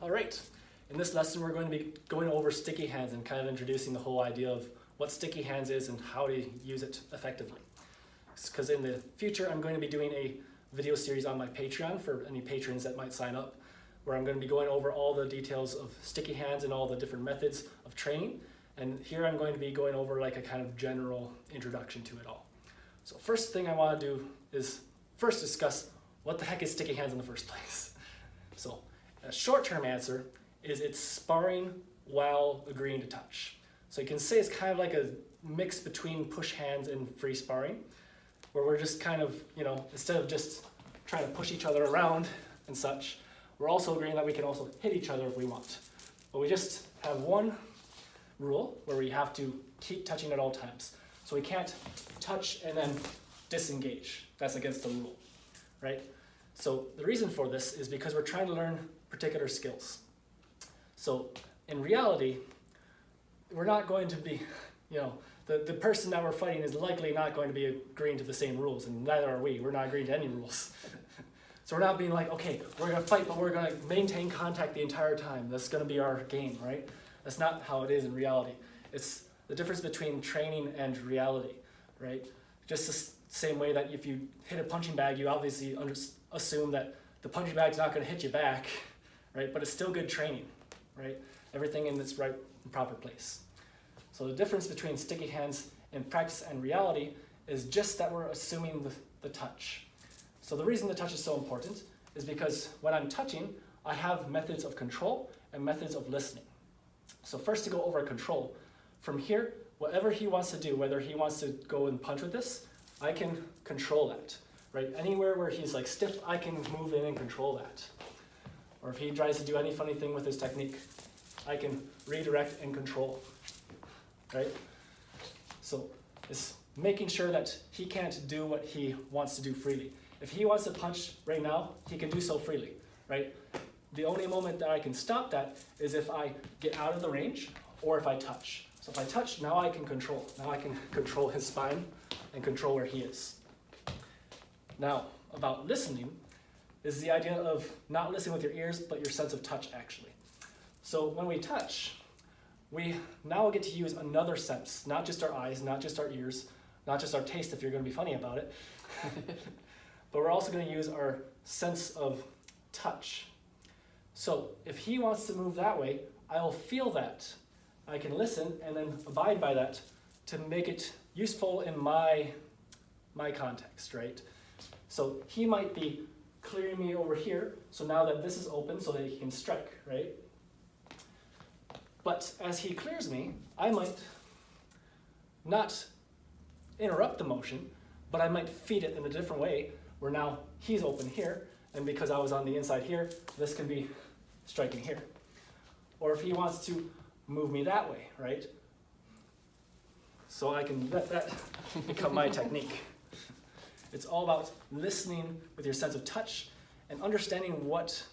All right, in this lesson we're going to be going over sticky hands and kind of introducing the whole idea of what sticky hands is and how to use it effectively. Because in the future I'm going to be doing a video series on my Patreon for any patrons that might sign up, where I'm going to be going over all the details of sticky hands and all the different methods of training. And here I'm going to be going over like a kind of general introduction to it all. So first thing I want to do is first discuss what the heck is sticky hands in the first place. So a short-term answer is it's sparring while agreeing to touch. So you can say it's kind of like a mix between push hands and free sparring, where we're just kind of, instead of just trying to push each other around and such, we're also agreeing that we can also hit each other if we want. But we just have one rule where we have to keep touching at all times. So we can't touch and then disengage. That's against the rule, right? So the reason for this is because we're trying to learn particular skills. So in reality, we're not going to be, the person that we're fighting is likely not going to be agreeing to the same rules, and neither are we. We're not agreeing to any rules. So we're not being like, okay, we're going to fight, but we're going to maintain contact the entire time. That's going to be our game, right? That's not how it is in reality. It's the difference between training and reality, right? Just the same way that if you hit a punching bag, you obviously assume that the punching bag's not going to hit you back, right? But it's still good training, right? Everything in its right and proper place. So the difference between sticky hands in practice and reality is just that we're assuming the touch. So the reason the touch is so important is because when I'm touching, I have methods of control and methods of listening. So first, to go over control, from here, whatever he wants to do, whether he wants to go and punch with this, I can control that, right? Anywhere where he's like stiff, I can move in and control that. Or if he tries to do any funny thing with his technique, I can redirect and control, right? So it's making sure that he can't do what he wants to do freely. If he wants to punch right now, he can do so freely, right? The only moment that I can stop that is if I get out of the range or if I touch. So if I touch, now I can control. Now I can control his spine and control where he is. Now, about listening is the idea of not listening with your ears, but your sense of touch, actually. So when we touch, we now get to use another sense, not just our eyes, not just our ears, not just our taste if you're going to be funny about it, but we're also going to use our sense of touch. So if he wants to move that way, I'll feel that. I can listen and then abide by that to make it useful in my context, right? So he might be clearing me over here, so now that this is open so that he can strike, right? But as he clears me, I might not interrupt the motion, but I might feed it in a different way, where now he's open here, and because I was on the inside here, this can be striking here. Or if he wants to move me that way, right? So I can let that become my technique. It's all about listening with your sense of touch and understanding what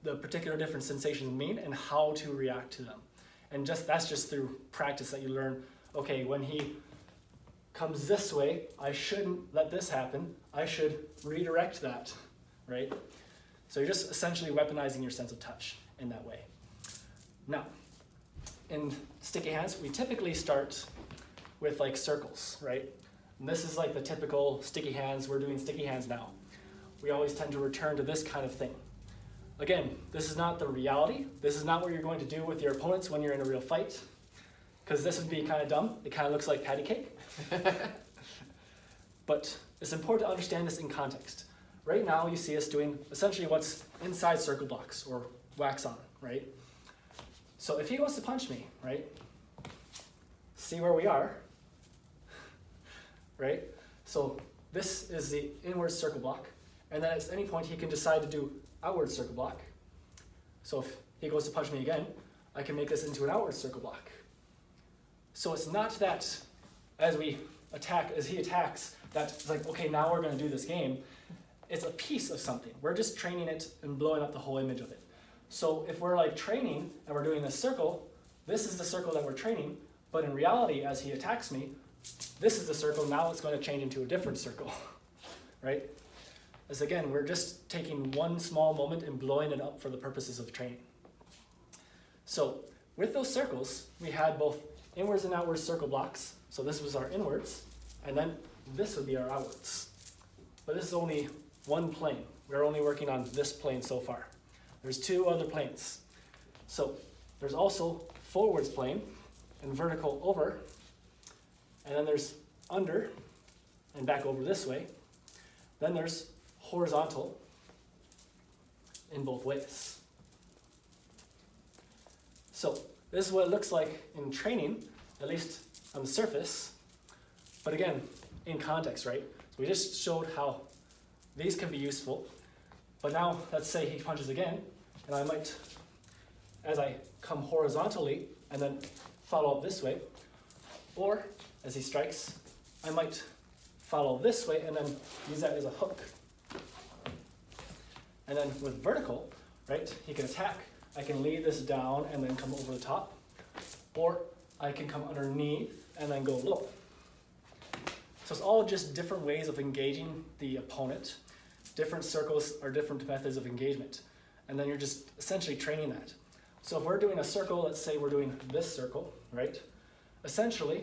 the particular different sensations mean and how to react to them. And that's just through practice that you learn, okay, when he comes this way, I shouldn't let this happen. I should redirect that, right? So you're just essentially weaponizing your sense of touch in that way. Now, in sticky hands, we typically start with like circles, right? And this is like the typical sticky hands. We're doing sticky hands now. We always tend to return to this kind of thing. Again, this is not the reality. This is not what you're going to do with your opponents when you're in a real fight, because this would be kind of dumb. It kind of looks like patty cake. But it's important to understand this in context. Right now, you see us doing essentially what's inside circle blocks or wax on, right? So if he wants to punch me, right? See where we are, right? So this is the inward circle block, and then at any point he can decide to do outward circle block. So if he goes to punch me again, I can make this into an outward circle block. So it's not that as he attacks, that it's like, okay, now we're going to do this game. It's a piece of something. We're just training it and blowing up the whole image of it. So if we're like training and we're doing this circle, this is the circle that we're training, but in reality, as he attacks me, this is the circle, now it's going to change into a different circle, right? As again, we're just taking one small moment and blowing it up for the purposes of training. So with those circles, we had both inwards and outwards circle blocks. So this was our inwards, and then this would be our outwards. But this is only one plane. We're only working on this plane so far. There's two other planes. So there's also forwards plane and vertical over, and then there's under and back over this way. Then there's horizontal in both ways. So this is what it looks like in training, at least on the surface. But again, in context, right? So we just showed how these can be useful. But now, let's say he punches again, and I might, as I come horizontally and then follow up this way, or as he strikes, I might follow this way and then use that as a hook. And then with vertical, right, he can attack. I can lead this down and then come over the top, or I can come underneath and then go low. So it's all just different ways of engaging the opponent. Different circles are different methods of engagement. And then you're just essentially training that. So if we're doing a circle, let's say we're doing this circle, right? Essentially,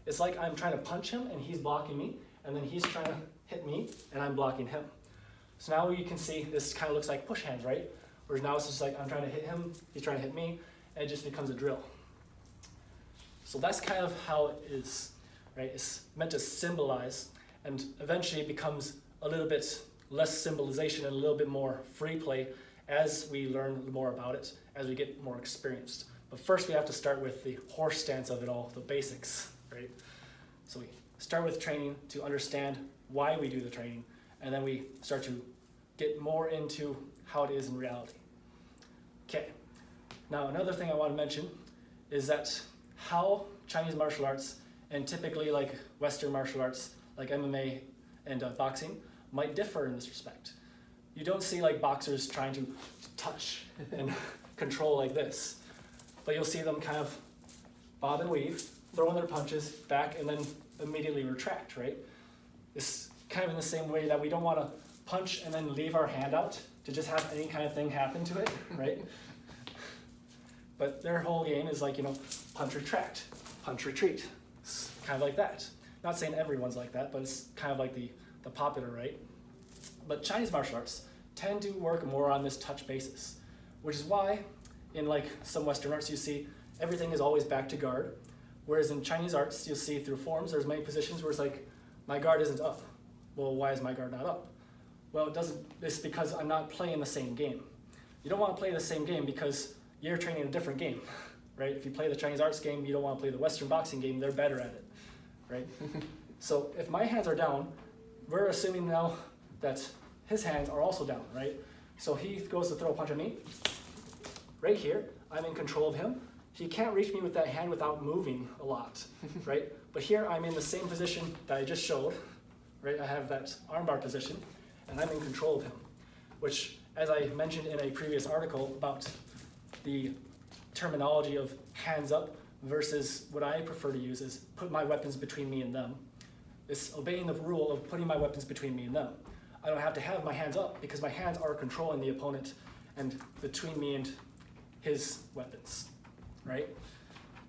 it's like I'm trying to punch him and he's blocking me, and then he's trying to hit me and I'm blocking him. So now you can see this kind of looks like push hands, right? Whereas now it's just like I'm trying to hit him, he's trying to hit me, and it just becomes a drill. So that's kind of how it is, right? It's meant to symbolize, and eventually it becomes a little bit less symbolization and a little bit more free play as we learn more about it, as we get more experienced. But first we have to start with the horse stance of it all, the basics, right? So we start with training to understand why we do the training, and then we start to get more into how it is in reality. Okay, now another thing I want to mention is that how Chinese martial arts and typically like Western martial arts, like MMA and boxing, might differ in this respect. You don't see like boxers trying to touch and control like this, but you'll see them kind of bob and weave, throw in their punches back, and then immediately retract, right? It's kind of in the same way that we don't want to punch and then leave our hand out to just have any kind of thing happen to it, right? But their whole game is like, punch, retract, punch, retreat. It's kind of like that. Not saying everyone's like that, but it's kind of like the popular, right? But Chinese martial arts tend to work more on this touch basis, which is why in like some Western arts you see everything is always back to guard, whereas in Chinese arts you'll see through forms there's many positions where it's like, my guard isn't up. Well, why is my guard not up? Well, it's because I'm not playing the same game. You don't want to play the same game because you're training a different game, right? If you play the Chinese arts game, you don't want to play the Western boxing game, they're better at it, right? So if my hands are down, we're assuming now that his hands are also down, right? So he goes to throw a punch at me. Right here, I'm in control of him. He can't reach me with that hand without moving a lot, right? But here I'm in the same position that I just showed, right? I have that armbar position, and I'm in control of him, which, as I mentioned in a previous article about the terminology of hands up versus what I prefer to use is put my weapons between me and them. It's obeying the rule of putting my weapons between me and them. I don't have to have my hands up because my hands are controlling the opponent and between me and his weapons, right?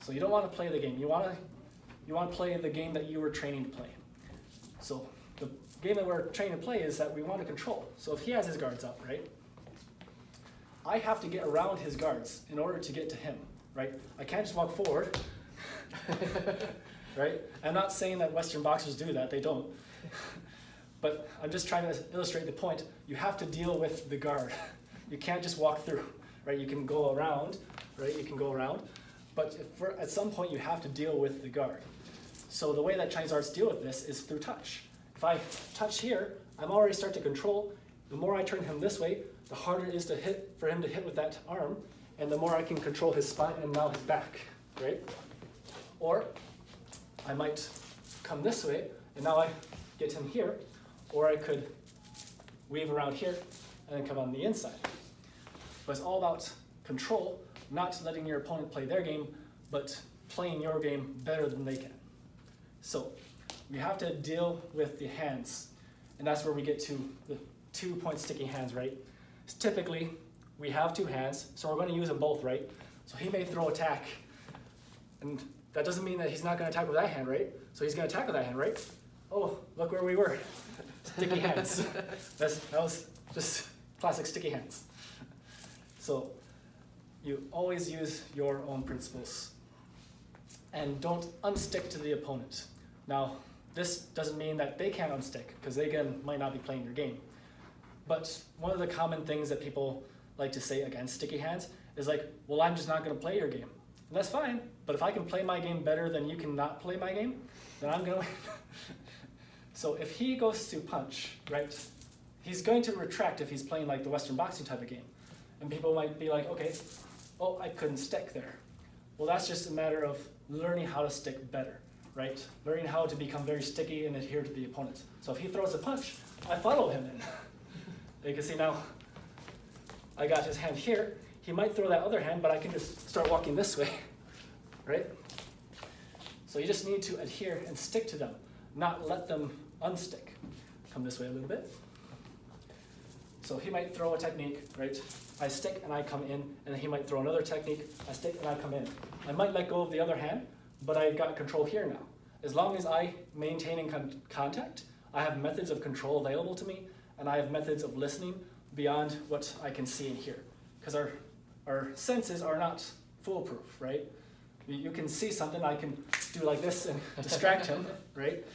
So you don't want to play the game. You want to play the game that you were training to play. So the game that we're training to play is that we want to control. So if he has his guards up, right? I have to get around his guards in order to get to him, right? I can't just walk forward, right? I'm not saying that Western boxers do that, they don't. But I'm just trying to illustrate the point. You have to deal with the guard. You can't just walk through, right? You can go around, right? You can go around, but at some point you have to deal with the guard. So the way that Chinese arts deal with this is through touch. If I touch here, I'm already starting to control. The more I turn him this way, the harder it is for him to hit with that arm, and the more I can control his spine and now his back, right? Or I might come this way, and now I get him here, or I could weave around here and then come on the inside. But it's all about control, not letting your opponent play their game, but playing your game better than they can. So we have to deal with the hands, and that's where we get to the 2-point sticky hands, right? Typically, we have two hands, so we're going to use them both, right? So he may throw attack, and that doesn't mean that he's not going to attack with that hand, right? So he's going to attack with that hand, right? Oh, look where we were. Sticky hands. That was just classic sticky hands. So you always use your own principles. And don't unstick to the opponent. Now, this doesn't mean that they can't unstick, because they, again, might not be playing your game. But one of the common things that people like to say against sticky hands is like, well, I'm just not going to play your game. And that's fine, but if I can play my game better than you can not play my game, then I'm going to win. So if he goes to punch, right, he's going to retract if he's playing like the Western boxing type of game. And people might be like, okay, oh, I couldn't stick there. Well, that's just a matter of learning how to stick better, right? Learning how to become very sticky and adhere to the opponent. So if he throws a punch, I follow him in. You can see now, I got his hand here. He might throw that other hand, but I can just start walking this way, right? So you just need to adhere and stick to them, not let them unstick. Come this way a little bit. So he might throw a technique, right? I stick and I come in, and then he might throw another technique. I stick and I come in. I might let go of the other hand, but I've got control here now. As long as I maintain contact, I have methods of control available to me, and I have methods of listening beyond what I can see and hear. Because our senses are not foolproof, right? You can see something, I can do like this and distract him, right?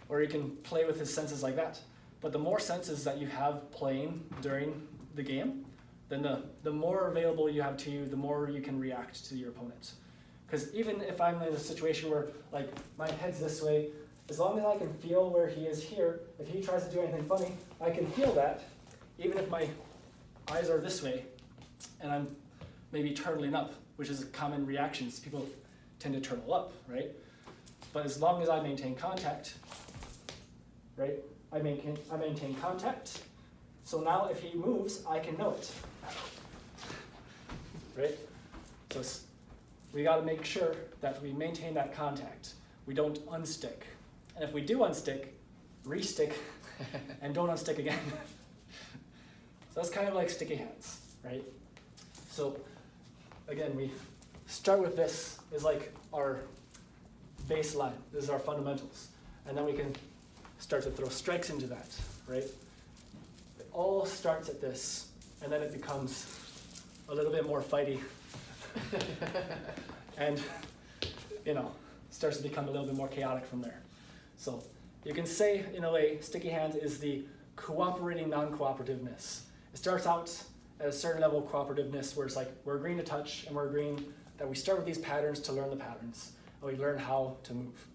Or you can play with his senses like that. But the more senses that you have playing during the game, then the more available you have to you, the more you can react to your opponent. Because even if I'm in a situation where like my head's this way, as long as I can feel where he is here, if he tries to do anything funny, I can feel that, even if my eyes are this way, and I'm maybe turtling up, which is a common reaction. People tend to turtle up, right? But as long as I maintain contact, right? I maintain contact. So now if he moves, I can know it, right? So we got to make sure that we maintain that contact. We don't unstick. And if we do unstick, restick, and don't unstick again. So that's kind of like sticky hands, right? So again, we start with this is like our baseline. This is our fundamentals. And then we can start to throw strikes into that, right? It all starts at this, and then it becomes a little bit more fighty. And, starts to become a little bit more chaotic from there. So you can say, in a way, sticky hands is the cooperating non-cooperativeness. It starts out at a certain level of cooperativeness where it's like we're agreeing to touch and we're agreeing that we start with these patterns to learn the patterns. And we learn how to move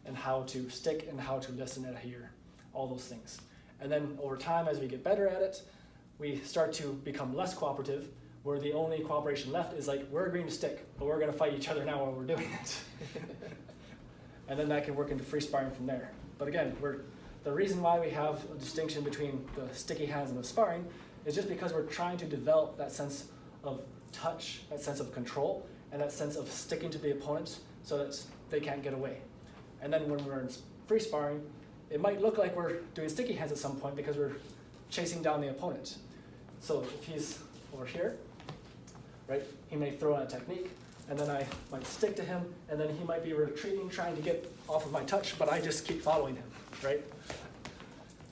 and how to stick and how to listen and adhere, all those things. And then over time, as we get better at it, we start to become less cooperative, where the only cooperation left is like, we're agreeing to stick, but we're gonna fight each other now while we're doing it. And then that can work into free sparring from there. But again, the reason why we have a distinction between the sticky hands and the sparring is just because we're trying to develop that sense of touch, that sense of control, and that sense of sticking to the opponent so that they can't get away. And then when we're in free sparring, it might look like we're doing sticky hands at some point because we're chasing down the opponent. So if he's over here, right, he may throw in a technique, and then I might stick to him, and then he might be retreating, trying to get off of my touch, but I just keep following him, right?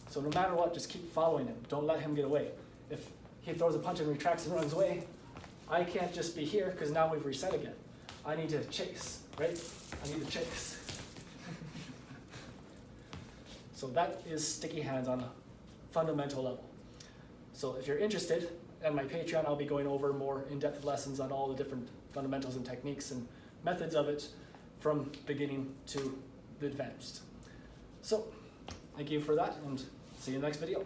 So no matter what, just keep following him. Don't let him get away. If he throws a punch and retracts and runs away, I can't just be here because now we've reset again. I need to chase, right? I need to chase. So that is sticky hands on a fundamental level. So if you're interested, on my Patreon, I'll be going over more in-depth lessons on all the different fundamentals and techniques and methods of it from beginning to the advanced. So, thank you for that, and see you in the next video.